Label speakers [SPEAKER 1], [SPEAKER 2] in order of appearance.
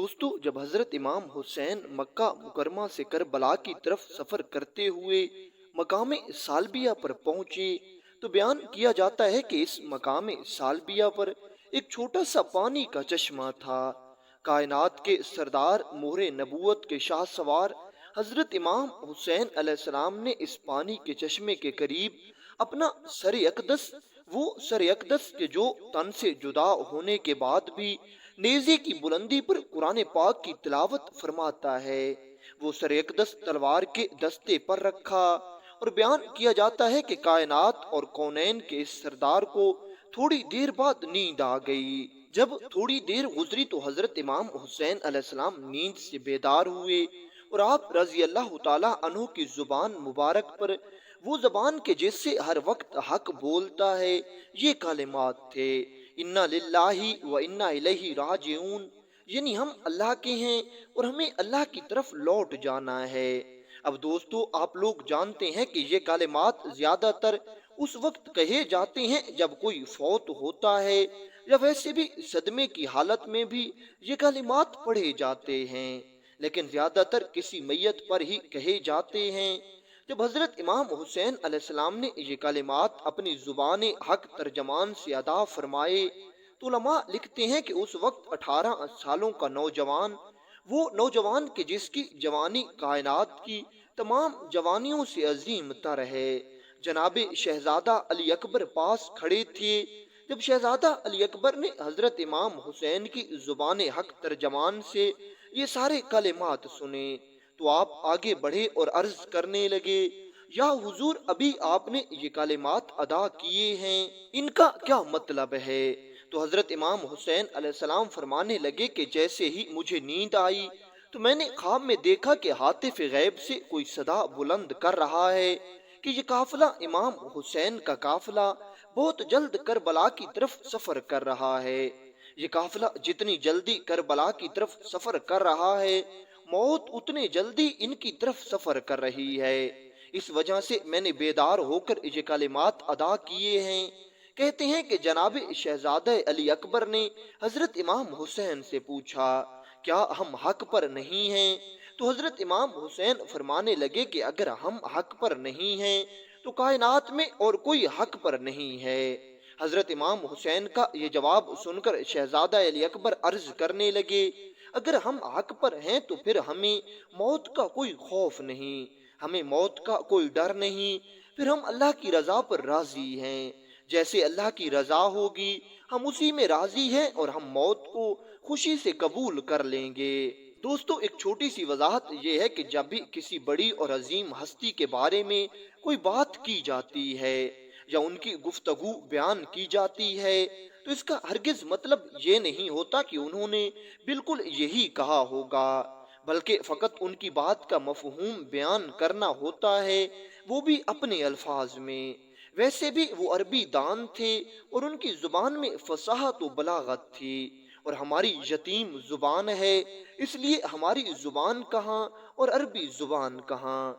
[SPEAKER 1] دوستو، جب حضرت امام حسین مکہ مکرمہ سے کربلا کی طرف سفر کرتے ہوئے مقام سالبیہ پر پہنچے تو بیان کیا جاتا ہے کہ اس مقام سالبیہ پر ایک چھوٹا سا پانی کا چشمہ تھا۔ کائنات کے سردار، مہر نبوت کے شاہ سوار حضرت امام حسین علیہ السلام نے اس پانی کے چشمے کے قریب اپنا سر اقدس، وہ سر اقدس کے جو تن سے جدا ہونے کے بعد بھی نیزے کی بلندی پر قرآن پاک کی تلاوت فرماتا ہے، وہ سر اقدس تلوار کے دستے پر رکھا، اور بیان کیا جاتا ہے کہ کائنات اور کونین کے اس سردار کو تھوڑی دیر بعد نیند آ گئی۔ جب تھوڑی دیر گزری تو حضرت امام حسین علیہ السلام نیند سے بیدار ہوئے، اور آپ رضی اللہ تعالیٰ عنہ کی زبان مبارک پر، وہ زبان کے جس سے ہر وقت حق بولتا ہے، یہ کلمات تھے: انا للہ و انا الیہ راجعون، یعنی ہم اللہ کے ہیں اور ہمیں اللہ کی طرف لوٹ جانا ہے۔ اب دوستو، آپ لوگ جانتے ہیں کہ یہ کلمات زیادہ تر اس وقت کہے جاتے ہیں جب کوئی فوت ہوتا ہے، یا ویسے بھی صدمے کی حالت میں بھی یہ کلمات پڑھے جاتے ہیں، لیکن زیادہ تر کسی میت پر ہی کہے جاتے ہیں۔ جب حضرت امام حسین علیہ السلام نے یہ کلمات اپنی زبان حق ترجمان سے ادا فرمائے تو علماء لکھتے ہیں کہ اس وقت 18 سالوں کا نوجوان، وہ نوجوان کہ جس کی جوانی کائنات کی تمام جوانیوں سے عظیم تر ہے، جناب شہزادہ علی اکبر پاس کھڑے تھے۔ جب شہزادہ علی اکبر نے حضرت امام حسین کی زبان حق ترجمان سے یہ سارے کلمات سنے تو آپ آگے بڑھے اور عرض کرنے لگے: یا حضور، ابھی آپ نے یہ کلمات ادا کیے ہیں، ان کا کیا مطلب ہے؟ تو حضرت امام حسین علیہ السلام فرمانے لگے کہ جیسے ہی مجھے نیند آئی تو میں نے خواب میں دیکھا کہ ہاتف غیب سے کوئی صدا بلند کر رہا ہے کہ یہ قافلہ، امام حسین کا قافلہ، بہت جلد کربلا کی طرف سفر کر رہا ہے۔ یہ قافلہ جتنی جلدی کربلا کی طرف سفر کر رہا ہے، موت اتنے جلدی ان کی طرف سفر کر رہی ہے۔ اس وجہ سے میں نے بیدار ہو کر یہ کلمات ادا کیے ہیں۔ کہتے ہیں کہ جناب شہزادہ علی اکبر نے حضرت امام حسین سے پوچھا: کیا ہم حق پر نہیں ہیں؟ تو حضرت امام حسین فرمانے لگے کہ اگر ہم حق پر نہیں ہیں تو کائنات میں اور کوئی حق پر نہیں ہے۔ حضرت امام حسین کا یہ جواب سن کر شہزادہ علی اکبر عرض کرنے لگے: اگر ہم حق پر ہیں تو پھر ہمیں موت کا کوئی خوف نہیں، ہمیں موت کا کوئی ڈر نہیں، پھر ہم اللہ کی رضا پر راضی ہیں، جیسے اللہ کی رضا ہوگی ہم اسی میں راضی ہیں، اور ہم موت کو خوشی سے قبول کر لیں گے۔ دوستو، ایک چھوٹی سی وضاحت یہ ہے کہ جب بھی کسی بڑی اور عظیم ہستی کے بارے میں کوئی بات کی جاتی ہے یا ان کی گفتگو بیان کی جاتی ہے تو اس کا ہرگز مطلب یہ نہیں ہوتا کہ انہوں نے بالکل یہی کہا ہوگا، بلکہ فقط ان کی بات کا مفہوم بیان کرنا ہوتا ہے، وہ بھی اپنے الفاظ میں۔ ویسے بھی وہ عربی دان تھے اور ان کی زبان میں فصاحت و بلاغت تھی، اور ہماری یتیم زبان ہے، اس لیے ہماری زبان کہاں اور عربی زبان کہاں۔